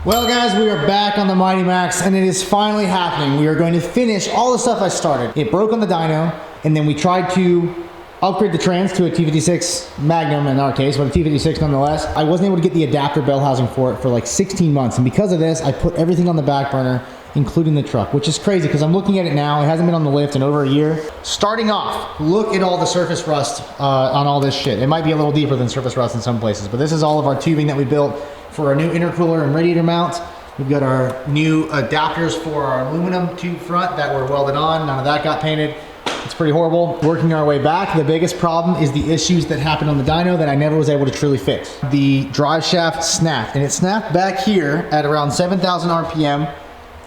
Well guys, we are back on the Mighty Max and it is finally happening. We are going to finish all the stuff I started. It broke on the dyno and then we tried to upgrade the trans to a T56 Magnum in our case, but a T56 nonetheless. I wasn't able to get the adapter bell housing for it for like 16 months, and because of this, I put everything on the back burner, including the truck, which is crazy because I'm looking at it now. It hasn't been on the lift in over a year. Starting off, look at all the surface rust on all this shit. It might be a little deeper than surface rust in some places, but this is all of our tubing that we built for our new intercooler and radiator mounts. We've got our new adapters for our aluminum tube front that were welded on. None of that got painted. It's pretty horrible. Working our way back, the biggest problem is the issues that happened on the dyno that I never was able to truly fix. The drive shaft snapped, and it snapped back here at around 7,000 RPM,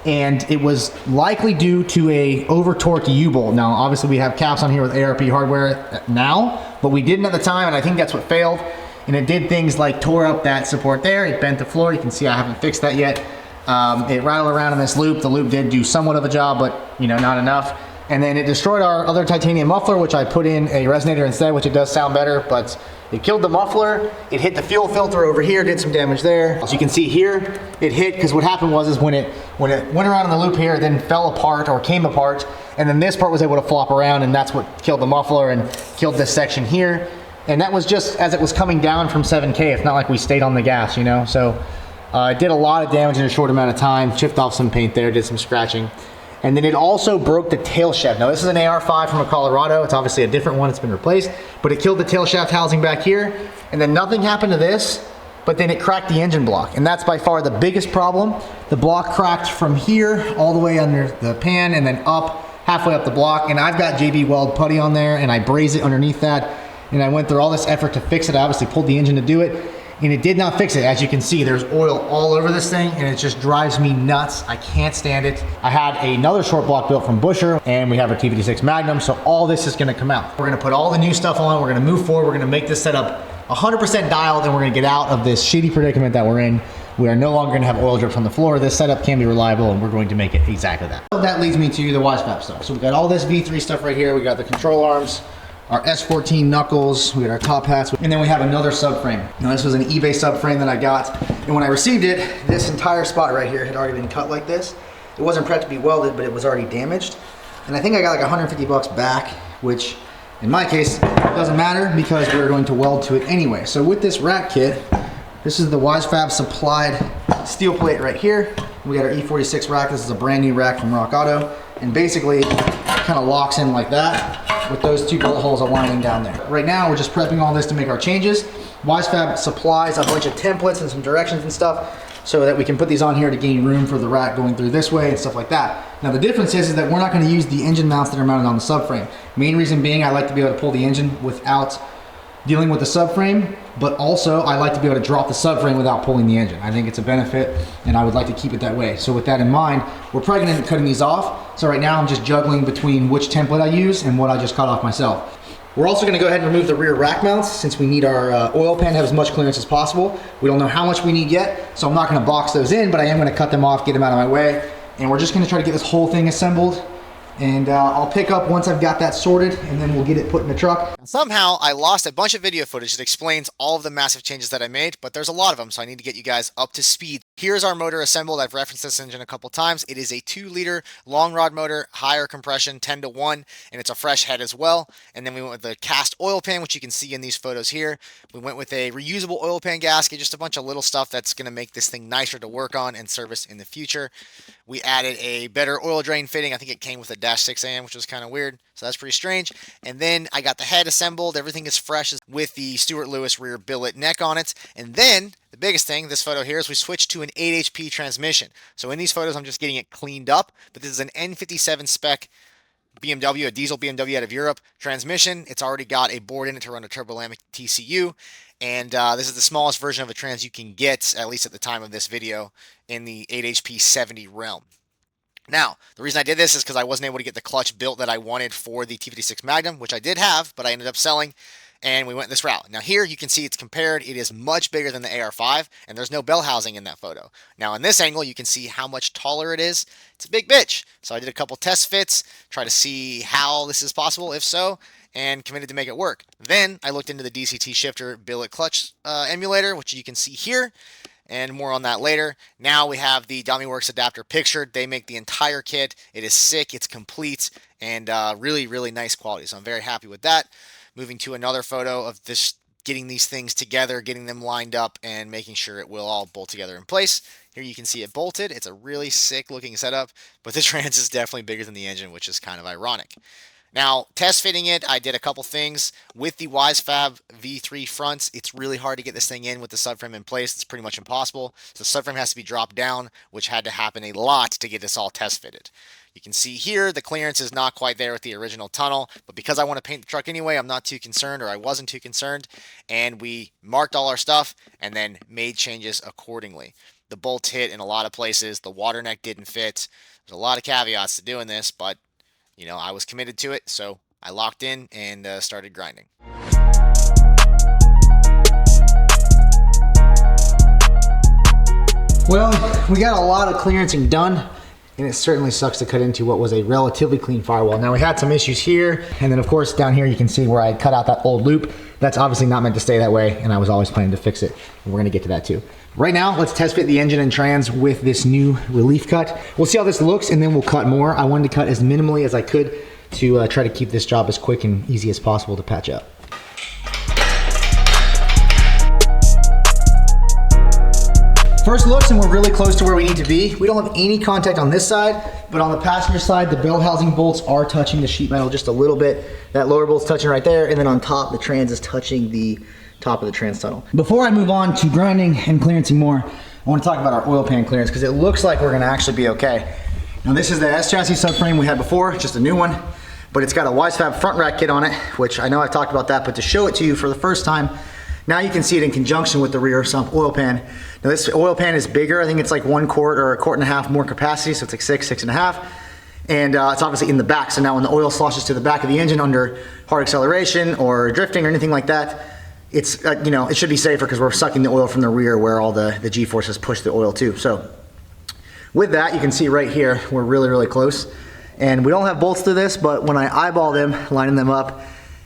and it was likely due to a over-torqued U-bolt. Now, obviously we have caps on here with ARP hardware now, but we didn't at the time, and I think that's what failed. And it did things like tore up that support there. It bent the floor. You can see I haven't fixed that yet. It rattled around in this loop. The loop did do somewhat of a job, but not enough. And then it destroyed our other titanium muffler, which I put in a resonator instead, which it does sound better, but it killed the muffler. It hit the fuel filter over here, did some damage there. As you can see here, it hit, because what happened was when it went around in the loop here, it then fell apart or came apart, and then this part was able to flop around, and that's what killed the muffler and killed this section here. And that was just as it was coming down from 7K. It's not like we stayed on the gas, So it did a lot of damage in a short amount of time, chipped off some paint there, did some scratching. And then it also broke the tail shaft. Now this is an AR5 from a Colorado. It's obviously a different one, it's been replaced, but it killed the tail shaft housing back here. And then nothing happened to this, but then it cracked the engine block. And that's by far the biggest problem. The block cracked from here all the way under the pan and then up, halfway up the block. And I've got JB Weld putty on there and I braze it underneath that. And I went through all this effort to fix it. I obviously pulled the engine to do it, and it did not fix it. As you can see, there's oil all over this thing, and it just drives me nuts. I can't stand it. I had another short block built from Busher, and we have our T56 Magnum, so all this is gonna come out. We're gonna put all the new stuff on, we're gonna move forward, we're gonna make this setup 100% dialed, and we're gonna get out of this shitty predicament that we're in. We are no longer gonna have oil drips on the floor. This setup can be reliable, and we're going to make it exactly that. So that leads me to the WiseFab stuff. So we got all this V3 stuff right here. We got the control arms, our S14 knuckles, we got our top hats, and then we have another subframe. Now this was an eBay subframe that I got, and when I received it, this entire spot right here had already been cut like this. It wasn't prepped to be welded, but it was already damaged. And I think I got like 150 bucks back, which in my case, doesn't matter because we're going to weld to it anyway. So with this rack kit, this is the WiseFab supplied steel plate right here. We got our E46 rack. This is a brand new rack from Rock Auto, and basically it kind of locks in like that with those two bullet holes aligning down there. Right now, we're just prepping all this to make our changes. WiseFab supplies a bunch of templates and some directions and stuff so that we can put these on here to gain room for the rack going through this way and stuff like that. Now the difference is that we're not going to use the engine mounts that are mounted on the subframe. Main reason being I like to be able to pull the engine without dealing with the subframe, but also I like to be able to drop the subframe without pulling the engine. I think it's a benefit and I would like to keep it that way. So with that in mind, we're probably gonna end up cutting these off. So right now I'm just juggling between which template I use and what I just cut off myself. We're also gonna go ahead and remove the rear rack mounts since we need our oil pan to have as much clearance as possible. We don't know how much we need yet, so I'm not gonna box those in, but I am gonna cut them off, get them out of my way. And we're just gonna try to get this whole thing assembled. And I'll pick up once I've got that sorted, and then we'll get it put in the truck. Somehow, I lost a bunch of video footage that explains all of the massive changes that I made, but there's a lot of them, so I need to get you guys up to speed. Here's our motor assembled. I've referenced this engine a couple times. It is a 2-liter long rod motor, higher compression, 10-to-1, and it's a fresh head as well. And then we went with the cast oil pan, which you can see in these photos here. We went with a reusable oil pan gasket, just a bunch of little stuff that's going to make this thing nicer to work on and service in the future. We added a better oil drain fitting. I think it came with a -6am, which was kind of weird, so that's pretty strange. And then I got the head assembled. Everything is fresh with the Stuart Lewis rear billet neck on it. And then the biggest thing, this photo here, is we switched to an 8 HP transmission. So in these photos, I'm just getting it cleaned up, but this is an N57 spec BMW, a diesel BMW out of Europe transmission. It's already got a board in it to run a Turbolamic TCU. And this is the smallest version of a trans you can get, at least at the time of this video, in the 8 HP 70 realm. Now, the reason I did this is because I wasn't able to get the clutch built that I wanted for the T56 Magnum, which I did have, but I ended up selling, and we went this route. Now here you can see it's compared. It is much bigger than the AR5, and there's no bell housing in that photo. Now in this angle, you can see how much taller it is. It's a big bitch. So I did a couple test fits, try to see how this is possible, if so, and committed to make it work. Then I looked into the DCT shifter billet clutch emulator, which you can see here. and more on that later. Now we have the Dummy Works adapter pictured. They make the entire kit. It is sick, it's complete, and really, really nice quality. So I'm very happy with that. Moving to another photo of this, getting these things together, getting them lined up, and making sure it will all bolt together in place. Here you can see it bolted. It's a really sick looking setup, but the trans is definitely bigger than the engine, which is kind of ironic. Now, test fitting it, I did a couple things. With the WiseFab V3 fronts, it's really hard to get this thing in with the subframe in place. It's pretty much impossible. So the subframe has to be dropped down, which had to happen a lot to get this all test fitted. You can see here, the clearance is not quite there with the original tunnel, but because I want to paint the truck anyway, I'm not too concerned, or I wasn't too concerned, and we marked all our stuff and then made changes accordingly. The bolts hit in a lot of places. The water neck didn't fit. There's a lot of caveats to doing this, but you know, I was committed to it, so I locked in and started grinding. Well, we got a lot of clearancing done, and it certainly sucks to cut into what was a relatively clean firewall. Now, we had some issues here, and then of course down here you can see where I cut out that old loop. That's obviously not meant to stay that way, and I was always planning to fix it, and we're gonna get to that too. Right now, let's test fit the engine and trans with this new relief cut. We'll see how this looks, and then we'll cut more. I wanted to cut as minimally as I could to try to keep this job as quick and easy as possible to patch up. First looks, and we're really close to where we need to be. We don't have any contact on this side, but on the passenger side, the bell housing bolts are touching the sheet metal just a little bit. That lower bolt's touching right there, and then on top, the trans is touching the top of the trans tunnel. Before I move on to grinding and clearancing more, I want to talk about our oil pan clearance because it looks like we're going to actually be okay. Now this is the S chassis subframe we had before, just a new one, but it's got a WiseFab front rack kit on it, which I know I've talked about that, but to show it to you for the first time, now you can see it in conjunction with the rear sump oil pan. Now this oil pan is bigger. I think it's like 1 quart or 1.5 quart more capacity, so it's like 6.5. And it's obviously in the back, so now when the oil sloshes to the back of the engine under hard acceleration or drifting or anything like that, it's, you know, it should be safer because we're sucking the oil from the rear where all the G-forces push the oil to. So with that, you can see right here, we're really, really close. And we don't have bolts to this, but when I eyeball them, lining them up,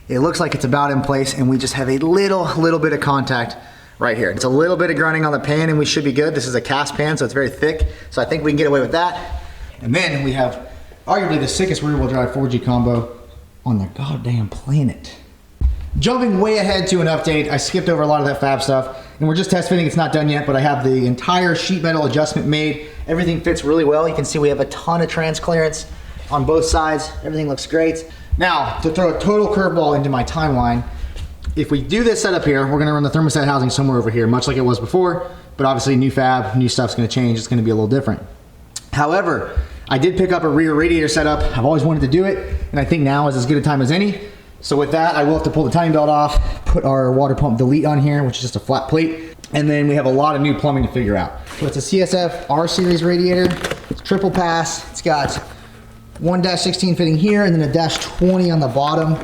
it looks like it's about in place, and we just have a little bit of contact right here. It's a little bit of grinding on the pan and we should be good. This is a cast pan, so it's very thick. So I think we can get away with that. And then we have arguably the sickest rear wheel drive 4G combo on the goddamn planet. Jumping way ahead to an update, I skipped over a lot of that fab stuff, and we're just test fitting. It's not done yet, but I have the entire sheet metal adjustment made. Everything fits really well. You can see we have a ton of trans clearance on both sides. Everything looks great. Now, to throw a total curveball into my timeline, if we do this setup here, we're gonna run the thermostat housing somewhere over here, much like it was before, but obviously new fab, new stuff's gonna change. It's gonna be a little different. However, I did pick up a rear radiator setup. I've always wanted to do it, and I think now is as good a time as any. So with that, I will have to pull the timing belt off, put our water pump delete on here, which is just a flat plate, and then we have a lot of new plumbing to figure out. So it's a CSF R series radiator. It's triple pass. It's got 1-16 fitting here, and then a -20 on the bottom.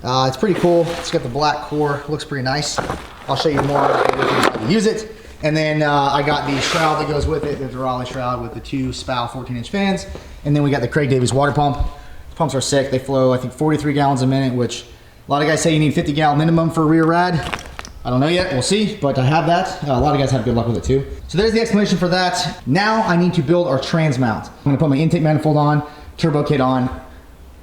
It's pretty cool. It's got the black core. Looks pretty nice. I'll show you more how to use it. And then I got the shroud that goes with it, the Durale shroud with the 2 SPAL 14-inch fans. And then we got the Craig Davies water pump. The pumps are sick. They flow, I think, 43 gallons a minute, which a lot of guys say you need 50 gallon minimum for rear rad. I don't know yet, we'll see, but I have that. A lot of guys have good luck with it too. So there's the explanation for that. Now I need to build our trans mount. I'm gonna put my intake manifold on, turbo kit on,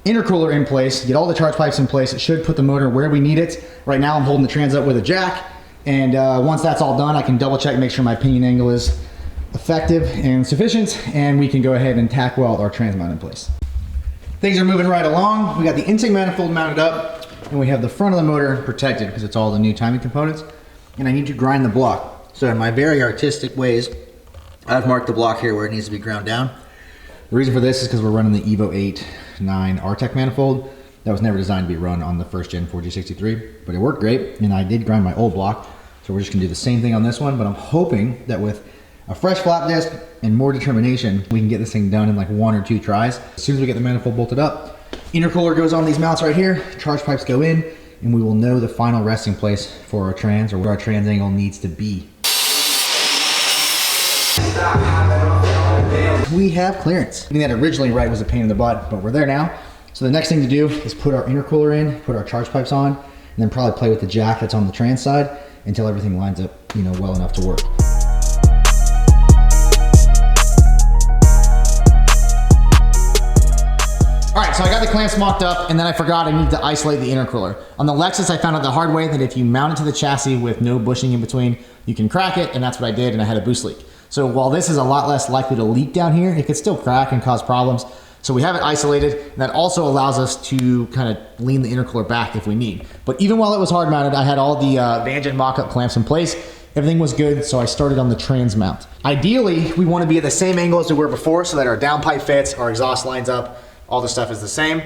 intercooler in place, get all the charge pipes in place. It should put the motor where we need it. Right now I'm holding the trans up with a jack, and once that's all done, I can double check, make sure my pinion angle is effective and sufficient, and we can go ahead and tack weld our trans mount in place. Things are moving right along. We got the intake manifold mounted up, and we have the front of the motor protected because it's all the new timing components, and I need to grind the block. So in my very artistic ways, I've marked the block here where it needs to be ground down. The reason for this is because we're running the Evo 8.9 RTEC manifold. That was never designed to be run on the first gen 4G63, but it worked great, and I did grind my old block. So we're just gonna do the same thing on this one, but I'm hoping that with a fresh flap disc and more determination, we can get this thing done in like 1 or 2 tries. As soon as we get the manifold bolted up, intercooler goes on these mounts right here, charge pipes go in, and we will know the final resting place for our trans, or where our trans angle needs to be. We have clearance. Getting that originally right was a pain in the butt, but we're there now. So the next thing to do is put our intercooler in, put our charge pipes on, and then probably play with the jack that's on the trans side until everything lines up, you know, well enough to work. right, so I got the clamps mocked up, and then I forgot I need to isolate the intercooler. On the Lexus, I found out the hard way that if you mount it to the chassis with no bushing in between, you can crack it, and that's what I did, and I had a boost leak. So while this is a lot less likely to leak down here, it could still crack and cause problems. So we have it isolated, and that also allows us to kind of lean the intercooler back if we need. But even while it was hard mounted, I had all the Vangeant mock-up clamps in place. Everything was good, so I started on the trans mount. Ideally, we want to be at the same angle as we were before so that our downpipe fits, our exhaust lines up, all the stuff is the same.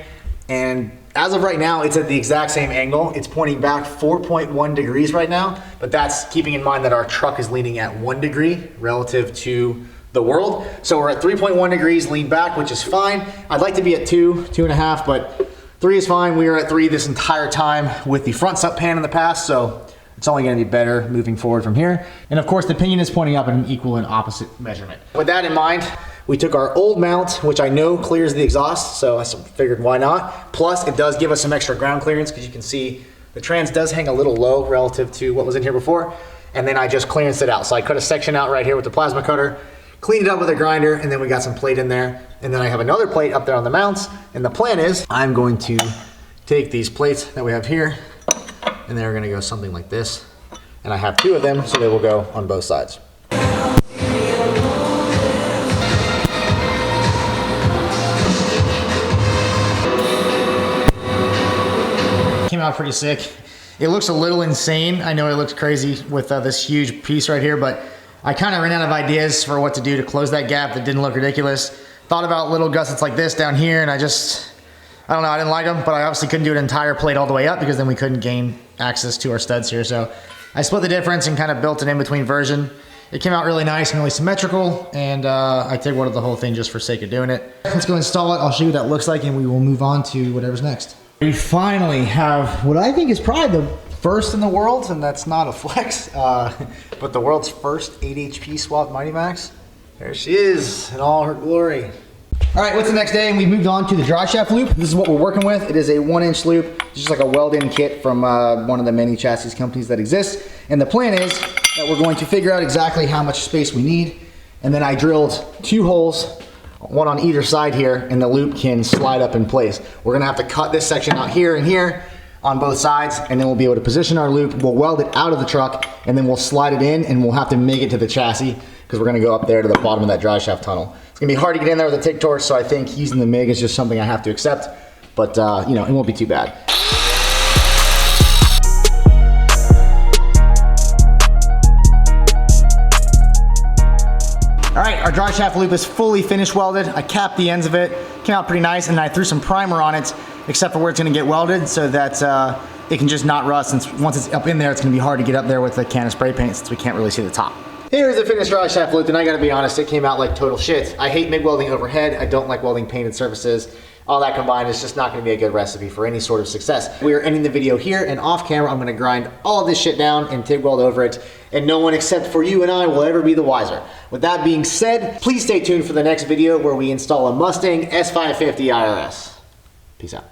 And as of right now, it's at the exact same angle. It's pointing back 4.1 degrees right now, but that's keeping in mind that our truck is leaning at 1 degree relative to the world. So we're at 3.1 degrees lean back, which is fine. I'd like to be at 2.5, but 3 is fine. We were at 3 this entire time with the front sup pan in the past, so it's only going to be better moving forward from here. And of course, the pinion is pointing up at an equal and opposite measurement. With that in mind, we took our old mount, which I know clears the exhaust, so I figured why not. Plus, it does give us some extra ground clearance because you can see the trans does hang a little low relative to what was in here before. And then I just clearanced it out. So I cut a section out right here with the plasma cutter, cleaned it up with a grinder, and then we got some plate in there. And then I have another plate up there on the mounts. And the plan is I'm going to take these plates that we have here, and they're gonna go something like this. And I have 2 of them, so they will go on both sides. Came out pretty sick. It looks a little insane. I know it looks crazy with this huge piece right here, but I kind of ran out of ideas for what to do to close that gap that didn't look ridiculous. Thought about little gussets like this down here, and I don't know, I didn't like them, but I obviously couldn't do an entire plate all the way up because then we couldn't gain access to our studs here. So I split the difference and kind of built an in-between version. It came out really nice and really symmetrical, and I TIG welded the whole thing just for sake of doing it. Let's go install it. I'll show you what that looks like, and we will move on to whatever's next. We finally have what I think is probably the first in the world, and that's not a flex, but the world's first 8 HP swap Mighty Max. There she is in all her glory. All right, what's the next day? And we moved on to the dry shaft loop. This is what we're working with. It is a 1-inch loop, just like a weld-in kit from one of the many chassis companies that exist. And the plan is that we're going to figure out exactly how much space we need. And then I drilled 2 holes, one on either side here, and the loop can slide up in place. We're gonna have to cut this section out here and here on both sides, and then we'll be able to position our loop. We'll weld it out of the truck, and then we'll slide it in, and we'll have to make it to the chassis because we're gonna go up there to the bottom of that dry shaft tunnel. It's gonna be hard to get in there with a TIG torch, so I think using the MIG is just something I have to accept, but you know, it won't be too bad. All right, our dry shaft loop is fully finish welded. I capped the ends of it, came out pretty nice, and I threw some primer on it, except for where it's gonna get welded so that it can just not rust, since once it's up in there, it's gonna be hard to get up there with a can of spray paint since we can't really see the top. Here's the finished dry shaft loop, and I gotta be honest, it came out like total shit. I hate MIG welding overhead. I don't like welding painted surfaces. All that combined is just not gonna be a good recipe for any sort of success. We are ending the video here, and off camera, I'm gonna grind all of this shit down and TIG weld over it, and no one except for you and I will ever be the wiser. With that being said, please stay tuned for the next video where we install a Mustang S550 IRS. Peace out.